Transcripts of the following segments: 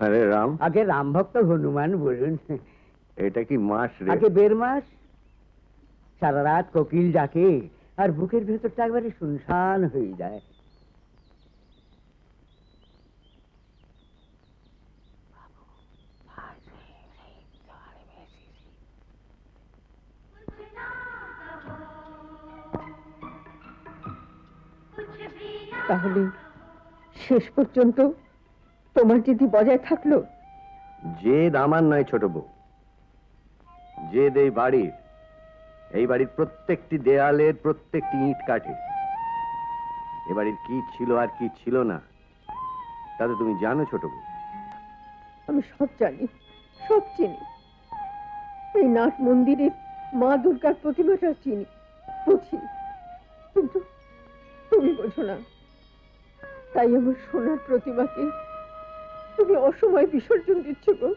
আরে রাম, আগে রাম ভক্ত হনুমান বলুন। এটা কি মাস রে? আগে 1.5 মাস। সারা রাত কোকিল ডাকে আর বুকের ভেতরটা একবারে শুনশান হয়ে যায়। তাহলে শেষ পর্যন্ত তোমার যদি বজায় থাকলো? জেদ আমার নয় ছোট বউ, জেদ এই বাড়ির। এই বাড়ির প্রত্যেকটি দেয়ালের প্রত্যেকটি ইট কাঠে। এ বাড়ির কি ছিল আর কি ছিল না তা তো তুমি জানো ছোট বউ। আমি সব জানি, সব চিনি। এই নাট মন্দিরের মা দুর্গার প্রতিমাটা চিনি, বুঝি, কিন্তু তুমি বোঝো না। তাই আমার সোনার প্রতিমাকে তুমি অসময় বিসর্জন দিচ্ছ গো।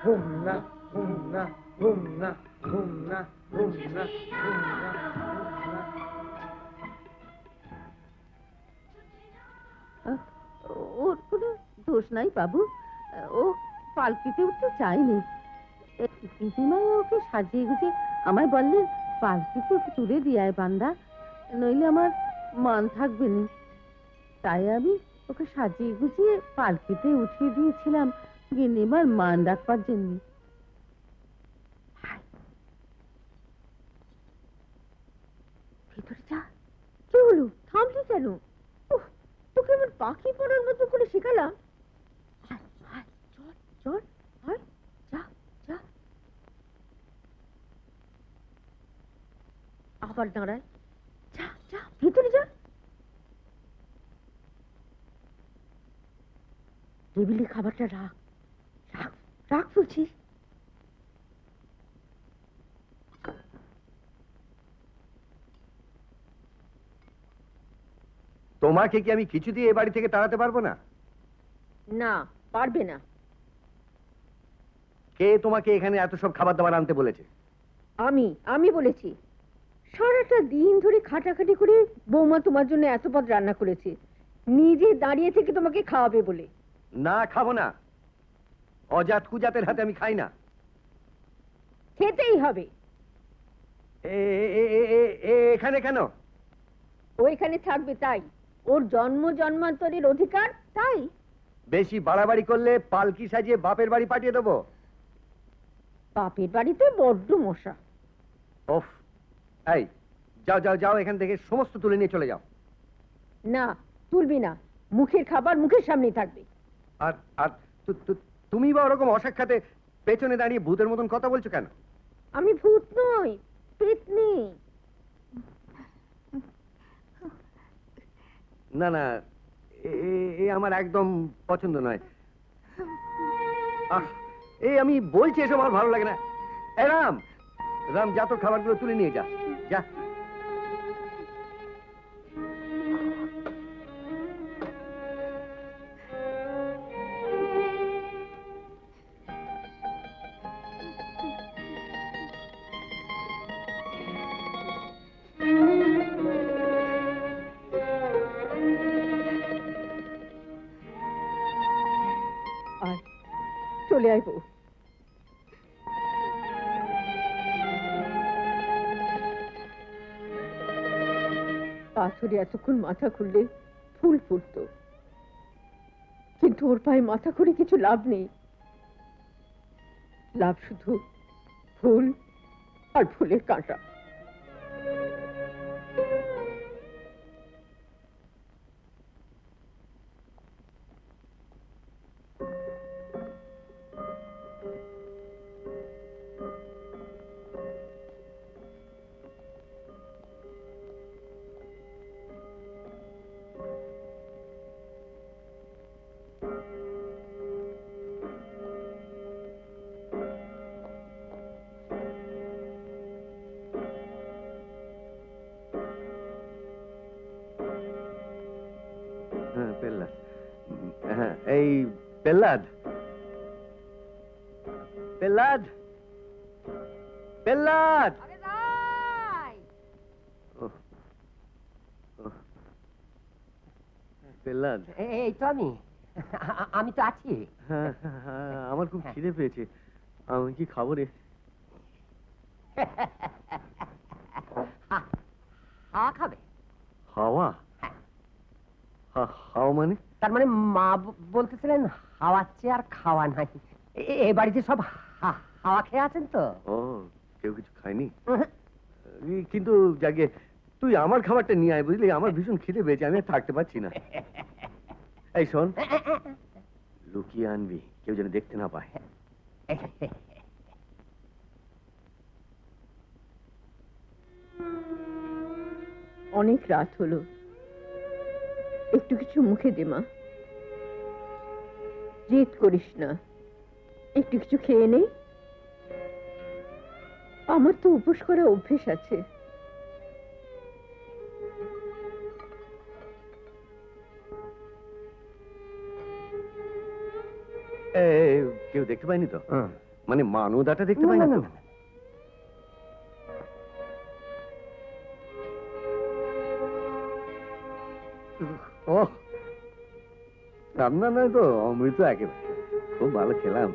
হুম না, হুম না, হুম না, হুম না, হুম না, হুম না। ওর কোনো দোষ নাই বাবু, ও পালকিতে উঠতে চায়নি। প্রতিমায় ওকে সাজিয়ে গুছিয়ে আমায় বললেন পালকিতে ওকে তুলে দিয়ে বান্দা, নইলে আমার মান থাকবে না। তাই আমি ওকে সাজিয়ে গুছিয়ে পালকিতে উঠিয়ে দিয়েছিলাম গিন্নিমার মান রাখবার জন্য। ভিতরে যা। কি হলো, থামলি কেন? তোকে আমার পাখি পড়ার মতো করে শেখালাম। চল চল, যা যা। আবার দাঁড়ায়, যা যা ভিতরে যা। টেবিলে খাবারটা রাখ, রাখ রাখ বলছি। তোমাকে কি আমি কিছু দিয়ে এ বাড়ি থেকে তাড়াতে পারবো না? না, পারবে না। কে তোমাকে এখানে এত সব খাবার দাবার আনতে বলেছে? আমি বলেছি। সারাটা দিন ধরে খাটাখাটি করে বৌমা তোমার জন্য এত পদ রান্না করেছে, নিজে দাঁড়িয়ে থেকে তোমাকে খাওয়াবে বলে। না, খাবো না। অজাত কুজাতের হাতে আমি খাই না। খেতেই হবে। এখানে কেন? ও এখানে থাকবে তাই, ওর জন্ম জন্মান্তরের অধিকার তাই। বেশি বাড়াবাড়ি করলে পালকি সাজিয়ে বাপের বাড়ি পাঠিয়ে দেবো। বাপের বাড়িতে বড্ড মশা। ওফ, এই যাও যাও যাও, এখান থেকে সমস্ত তুলে নিয়ে চলে যাও। না, তুলবি না। মুখের খাবার মুখের সামনেই থাকবে। আর আর তুমি বা ওরকম অসাক্ষাতে পেছনে দাঁড়িয়ে ভূতের মতন কথা বলছো কেন? আমি ভূত নই, পেতনি। না না, এ আমার একদম পছন্দ নয়। এই আমি বলছি, এসব আমার ভালো লাগে না। এ রাম, রাম যা, তোর খাবারগুলো তুলে নিয়ে যা, যা। চলে আয় বউ। পাথরে এতক্ষণ মাথা খুললে ফুল ফুটত, কিন্তু ওর পায়ে মাথা খুলে কিছু লাভ নেই। লাভ শুধু ফুল আর ফুলের কাঁটা। এই পেল্লাদ, পেল্লাদ, পেল্লাদ, পেল্লাদ, এই তো আমি তো আছি। হ্যাঁ, আমার খুব খিদে পেয়েছে, আমি কি খাবো রে? হাওয়া খাবে? হাওয়া? হাওয়া মানে? তার মানে মা বলতেছিলেন হাওয়াচ্ছে আর খাওয়া নাই। এ বাড়িতে সব হাওয়া খেয়ে আছেন তো? ও, কেউ কিছু খায়নি? কিন্তু যাকে তুই আমার খাবারটা নিয়ে আয়, বুঝলি? আমার ভীষণ খিদে পেয়েছে, আমি আর থাকতে পারছি না। এই শোন, লুকিয়ে আনবি, কেউ যেন দেখতে না পায়। অনেক রাত হলো, একটু কিছু মুখে দে মা। জেদ করিস না, একটু কিছু খেয়ে নেই। আমার তো উপোস করা অভ্যেস আছে। কেউ দেখতে পায়নি তো? মানে মানুদাটা দেখতে পায় না তো? ও, রান্না নয় তো, অমৃত একেবারে। খুব ভালো খেলাম।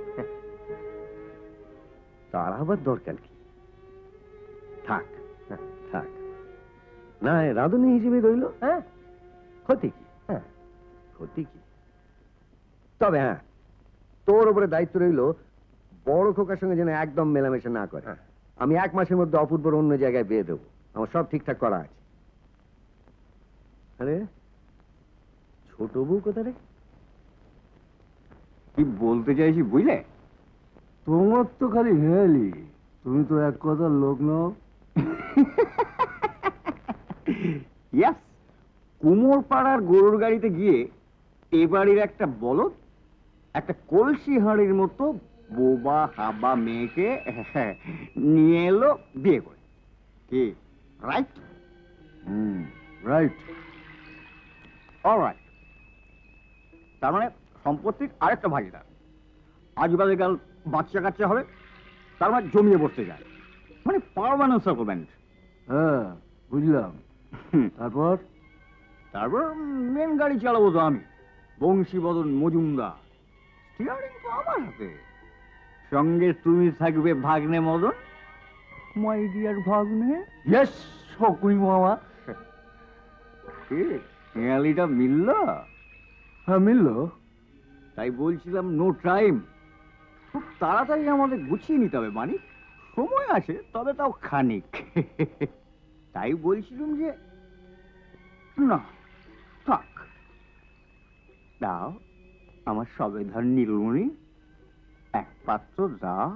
তার আবার দরকার কি? থাক থাক, না রাঁধুনি হিসেবে রইল। হ্যাঁ, ক্ষতি কি? ক্ষতি কি? তবে হ্যাঁ, তোর উপরে দায়িত্ব রইল বড় খোকার সঙ্গে যেন একদম মেলামেশা না করে। আমি 1 মাসের মধ্যে অপূর্বর অন্য জায়গায় বিয়ে দেবো, আমার সব ঠিকঠাক করা আছে। আরে ছোট বউ কোথা রে? কি বলতে চাইছি বুঝলে? তোমার তো খালি হেয়ালি, তুমি তো এক কথার লোক নও। ইয়াস, কুমোর পাড়ার গরুর গাড়িতে গিয়ে এ বাড়ির একটা বলদ একটা কলসি হাঁড়ির মতো বোবা হাবা মেয়েকে নিয়ে এলো বিয়ে করে। কি রাইট? রাইট। অলরাইট, তার মানে সম্পত্তির আরেকটা ভাগিদার। আজ বাদে কাল বাচ্চা কাচ্চা হবে, তার মানে জমিয়ে বসতে যায়, মানে পার্মানেন্ট সেটেলমেন্ট। হ্যাঁ বুঝলাম। তারপর? তারপর মেন গাড়ি চালাবো তো আমি, বংশীবদন মজুমদার। স্টিয়ারিং তো আমার হাতে, সঙ্গে তুমি থাকবে ভাগ্নে মদন, মাই ডিয়ার ভাগ্নে। ইয়েস শকুনি মামা। খেয়ালিটা মিলল? হ্যাঁ মিলল। তাই বলছিলাম নো টাইম, খুব তাড়াতাড়ি আমাদের গুছিয়ে নিতে হবে। মানে সময় আছে, তবে তাও খানিক। তাই বলছিলাম যে না থাক, দাও আমার সবেধার নীলমণি, এক পাত্র দাও।